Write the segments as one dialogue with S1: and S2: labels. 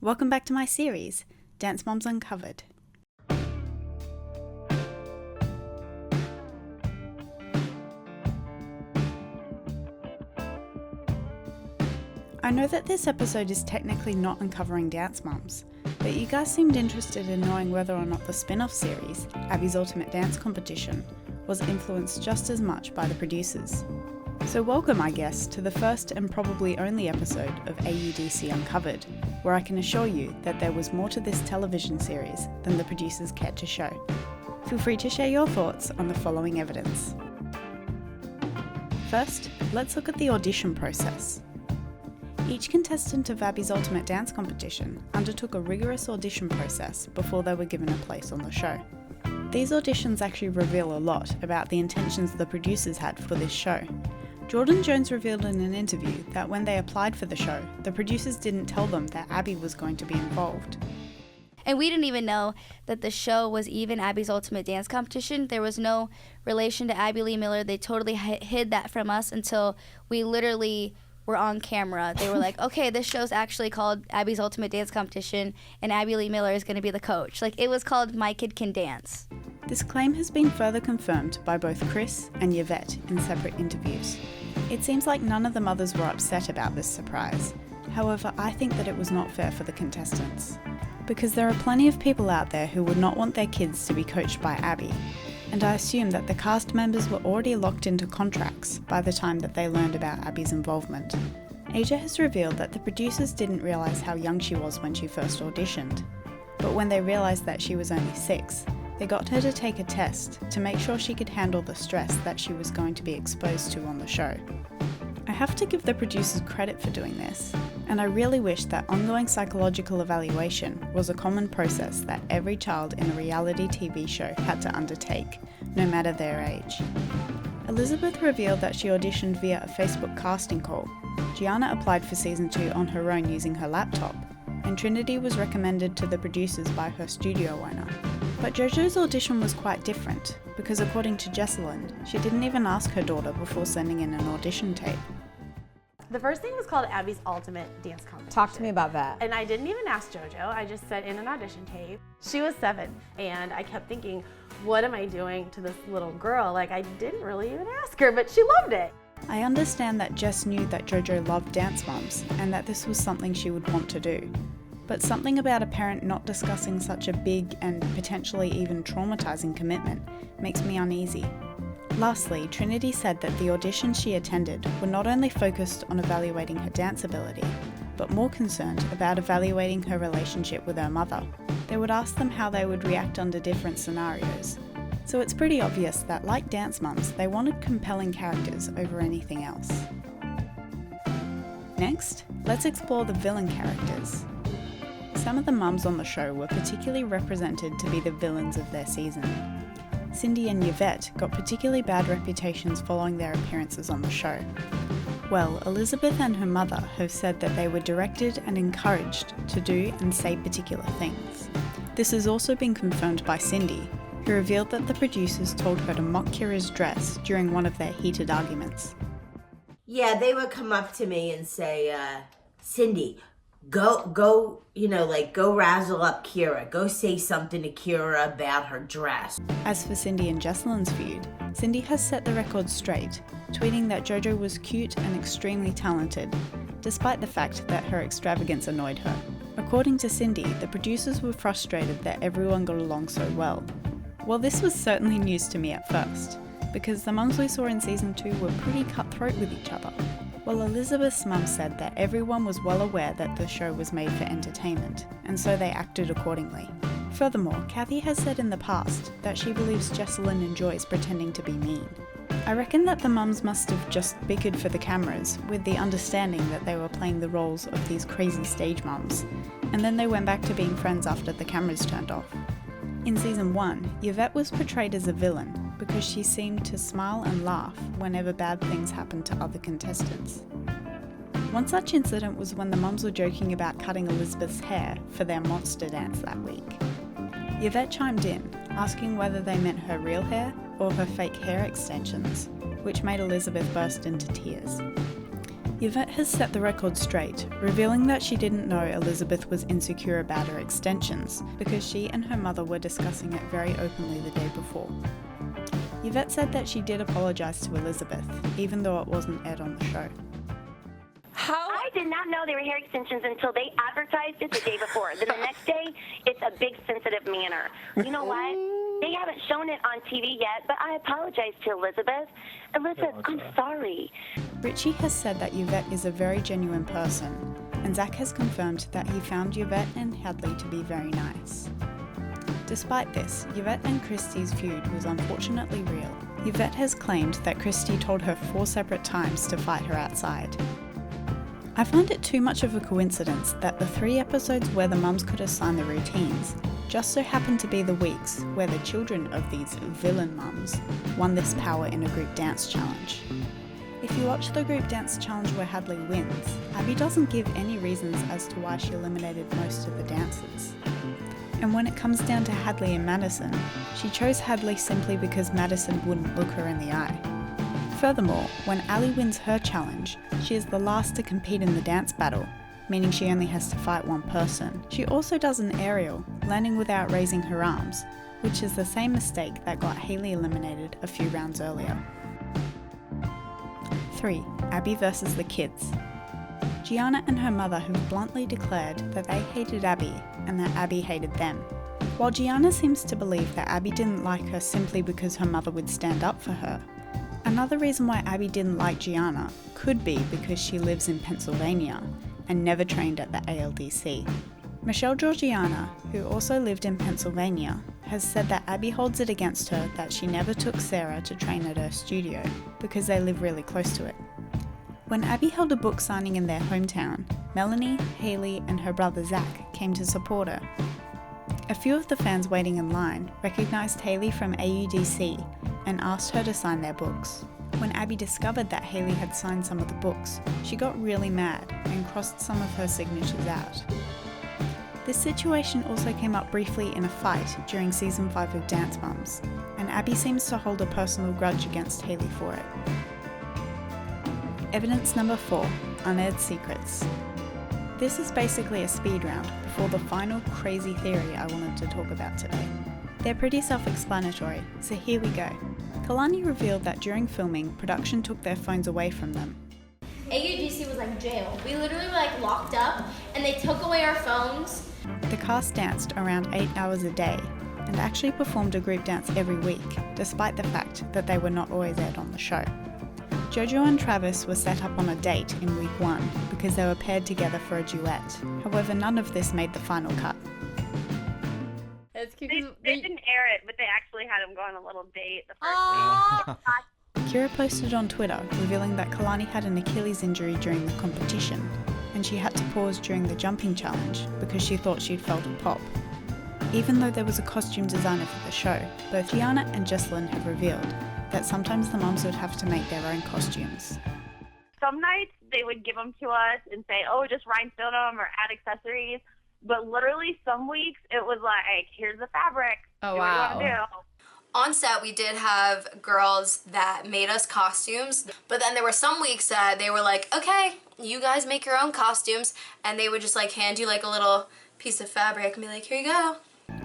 S1: Welcome back to my series, Dance Moms Uncovered. I know that this episode is technically not uncovering dance moms, but you guys seemed interested in knowing whether or not the spin-off series, Abby's Ultimate Dance Competition, was influenced just as much by the producers. So welcome, I guess, to the first and probably only episode of AUDC Uncovered, where I can assure you that there was more to this television series than the producers cared to show. Feel free to share your thoughts on the following evidence. First, let's look at the audition process. Each contestant of Abby's Ultimate Dance Competition undertook a rigorous audition process before they were given a place on the show. These auditions actually reveal a lot about the intentions the producers had for this show. Jordan Jones revealed in an interview that when they applied for the show, the producers didn't tell them that Abby was going to be involved.
S2: And we didn't even know that the show was even Abby's Ultimate Dance Competition. There was no relation to Abby Lee Miller. They totally hid that from us until we literally were on camera. They were like, okay, this show's actually called Abby's Ultimate Dance Competition, and Abby Lee Miller is going to be the coach. Like, it was called My Kid Can Dance.
S1: This claim has been further confirmed by both Chris and Yvette in separate interviews. It seems like none of the mothers were upset about this surprise. However, I think that it was not fair for the contestants, because there are plenty of people out there who would not want their kids to be coached by Abby, and I assume that the cast members were already locked into contracts by the time that they learned about Abby's involvement. Asia has revealed that the producers didn't realise how young she was when she first auditioned, but when they realised that she was only 6, they got her to take a test to make sure she could handle the stress that she was going to be exposed to on the show. I have to give the producers credit for doing this, and I really wish that ongoing psychological evaluation was a common process that every child in a reality TV show had to undertake, no matter their age. Elizabeth revealed that she auditioned via a Facebook casting call. Gianna applied for season 2 on her own using her laptop, and Trinity was recommended to the producers by her studio owner. But JoJo's audition was quite different, because according to Jessalyn, she didn't even ask her daughter before sending in an audition tape.
S3: The first thing was called Abby's Ultimate Dance Competition.
S4: Talk to me about that.
S3: And I didn't even ask JoJo, I just sent in an audition tape. She was 7, and I kept thinking, what am I doing to this little girl? Like, I didn't really even ask her, but she loved it.
S1: I understand that Jess knew that JoJo loved dance moms, and that this was something she would want to do. But something about a parent not discussing such a big and potentially even traumatizing commitment makes me uneasy. Lastly, Trinity said that the auditions she attended were not only focused on evaluating her dance ability, but more concerned about evaluating her relationship with her mother. They would ask them how they would react under different scenarios. So it's pretty obvious that, like dance mums, they wanted compelling characters over anything else. Next, let's explore the villain characters. Some of the mums on the show were particularly represented to be the villains of their season. Cindy and Yvette got particularly bad reputations following their appearances on the show. Well, Elizabeth and her mother have said that they were directed and encouraged to do and say particular things. This has also been confirmed by Cindy, who revealed that the producers told her to mock Kira's dress during one of their heated arguments.
S5: Yeah, they would come up to me and say, Cindy, go, go razzle up Kira. Go say something to Kira about her dress.
S1: As for Cindy and Jessalyn's feud, Cindy has set the record straight, tweeting that JoJo was cute and extremely talented, despite the fact that her extravagance annoyed her. According to Cindy, the producers were frustrated that everyone got along so well. Well, this was certainly news to me at first, because the mums we saw in season 2 were pretty cutthroat with each other. Well, Elizabeth's mum said that everyone was well aware that the show was made for entertainment, and so they acted accordingly. Furthermore, Kathy has said in the past that she believes Jessalyn enjoys pretending to be mean. I reckon that the mums must have just bickered for the cameras, with the understanding that they were playing the roles of these crazy stage mums, and then they went back to being friends after the cameras turned off. In season 1, Yvette was portrayed as a villain because she seemed to smile and laugh whenever bad things happened to other contestants. One such incident was when the mums were joking about cutting Elizabeth's hair for their monster dance that week. Yvette chimed in, asking whether they meant her real hair or her fake hair extensions, which made Elizabeth burst into tears. Yvette has set the record straight, revealing that she didn't know Elizabeth was insecure about her extensions because she and her mother were discussing it very openly the day before. Yvette said that she did apologise to Elizabeth, even though it wasn't aired on the show.
S4: I did not know they were hair extensions until they advertised it the day before. Then the next day, it's a big sensitive manner. You know what? They haven't shown it on TV yet, but I apologize to Elizabeth. Elizabeth, I'm sorry.
S1: Richie has said that Yvette is a very genuine person, and Zach has confirmed that he found Yvette and Hadley to be very nice. Despite this, Yvette and Christie's feud was unfortunately real. Yvette has claimed that Christie told her 4 separate times to fight her outside. I find it too much of a coincidence that the 3 episodes where the mums could assign the routines just so happened to be the weeks where the children of these villain mums won this power in a group dance challenge. If you watch the group dance challenge where Hadley wins, Abby doesn't give any reasons as to why she eliminated most of the dancers. And when it comes down to Hadley and Madison, she chose Hadley simply because Madison wouldn't look her in the eye. Furthermore, when Ali wins her challenge, she is the last to compete in the dance battle, meaning she only has to fight one person. She also does an aerial, landing without raising her arms, which is the same mistake that got Haley eliminated a few rounds earlier. 3. Abby versus the kids. Gianna and her mother have bluntly declared that they hated Abby and that Abby hated them. While Gianna seems to believe that Abby didn't like her simply because her mother would stand up for her, another reason why Abby didn't like Gianna could be because she lives in Pennsylvania and never trained at the ALDC. Michelle Georgiana, who also lived in Pennsylvania, has said that Abby holds it against her that she never took Sarah to train at her studio because they live really close to it. When Abby held a book signing in their hometown, Melanie, Haley, and her brother Zach came to support her. A few of the fans waiting in line recognised Haley from AUDC and asked her to sign their books. When Abby discovered that Haley had signed some of the books, she got really mad and crossed some of her signatures out. This situation also came up briefly in a fight during season 5 of Dance Moms, and Abby seems to hold a personal grudge against Haley for it. Evidence number 4, Unaired Secrets. This is basically a speed round before the final crazy theory I wanted to talk about today. They're pretty self-explanatory, so here we go. Kalani revealed that during filming, production took their phones away from them.
S6: AUDC was like jail. We literally were like locked up and they took away our phones.
S1: The cast danced around 8 hours a day and actually performed a group dance every week, despite the fact that they were not always aired on the show. Jojo and Travis were set up on a date in week 1 because they were paired together for a duet. However, none of this made the final cut.
S6: It's cute.
S4: They didn't air it, but they actually had them go on a little date the first week.
S1: Kira posted on Twitter revealing that Kalani had an Achilles injury during the competition and she had to pause during the jumping challenge because she thought she'd felt a pop. Even though there was a costume designer for the show, both Gianna and Jesselyn have revealed that sometimes the mums would have to make their own costumes.
S4: Some nights they would give them to us and say, oh, just rhinestone them or add accessories. But literally some weeks it was like, here's the fabric.
S6: Oh,
S4: do
S6: wow.
S4: what you want to do.
S7: On set, we did have girls that made us costumes, but then there were some weeks that they were like, okay, you guys make your own costumes, and they would just like hand you like a little piece of fabric and be like, here you go.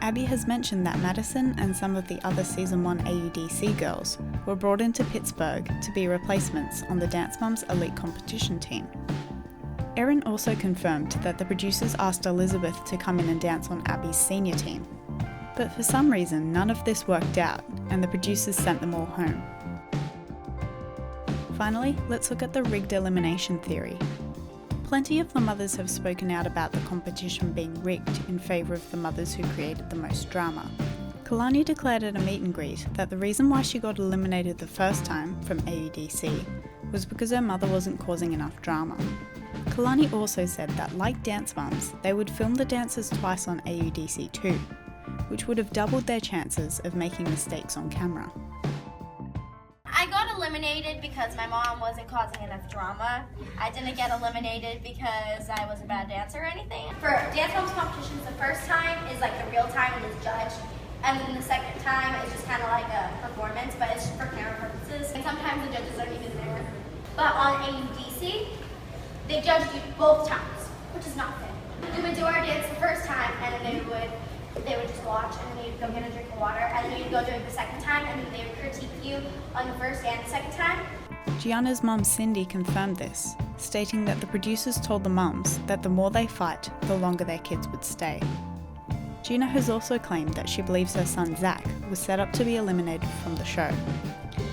S1: Abby has mentioned that Madison and some of the other Season 1 AUDC girls were brought into Pittsburgh to be replacements on the Dance Moms Elite competition team. Erin also confirmed that the producers asked Elizabeth to come in and dance on Abby's senior team. But for some reason, none of this worked out, and the producers sent them all home. Finally, let's look at the rigged elimination theory. Plenty of the mothers have spoken out about the competition being rigged in favour of the mothers who created the most drama. Kalani declared at a meet and greet that the reason why she got eliminated the first time from AUDC was because her mother wasn't causing enough drama. Kalani also said that, like Dance Moms, they would film the dancers twice on AUDC too, which would have doubled their chances of making mistakes on camera.
S6: I got eliminated because my mom wasn't causing enough drama. I didn't get eliminated because I was a bad dancer or anything. For Dance Moms competitions, the first time is like the real time and is judged. And then the second time is just kind of like a performance, but it's just for camera purposes. And sometimes the judges aren't even there. But on AUDC, they judged you both times, which is not fair. We would do our dance the first time, and then they would just watch, and then you'd go get a drink of water, and then you'd go do it the second time, and then they would critique you on the first and the second time.
S1: Gianna's mum Cindy confirmed this, stating that the producers told the mums that the more they fight, the longer their kids would stay. Gina has also claimed that she believes her son Zach was set up to be eliminated from the show.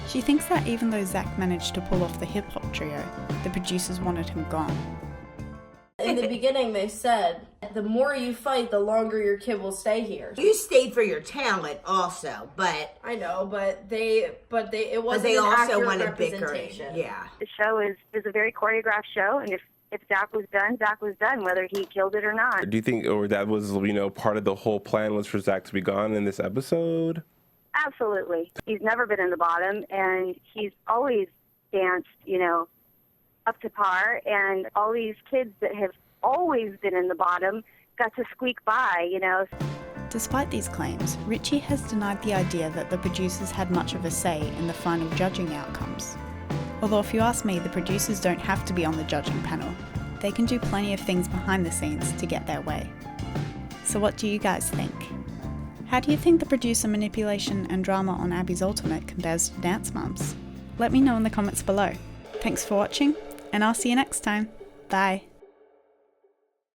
S1: She thinks that even though Zach managed to pull off the hip-hop trio, the producers wanted him gone.
S8: In the beginning, they said, the more you fight, the longer your kid will stay here.
S5: You stayed for your talent also, but
S8: I know, but it wasn't
S5: but they
S8: an
S5: also
S8: accurate
S5: wanted bickering.
S8: representation.
S5: Yeah.
S4: The show is a very choreographed show, and if Zach was done, whether he killed it or not.
S9: Do you think, or that was, part of the whole plan was for Zach to be gone in this episode?
S4: Absolutely. He's never been in the bottom, and he's always danced, up to par, and all these kids that have always been in the bottom got to squeak by,
S1: Despite these claims, Richie has denied the idea that the producers had much of a say in the final judging outcomes. Although if you ask me, the producers don't have to be on the judging panel. They can do plenty of things behind the scenes to get their way. So what do you guys think? How do you think the producer manipulation and drama on Abby's Ultimate compares to Dance Moms? Let me know in the comments below. Thanks for watching, and I'll see you next time. Bye.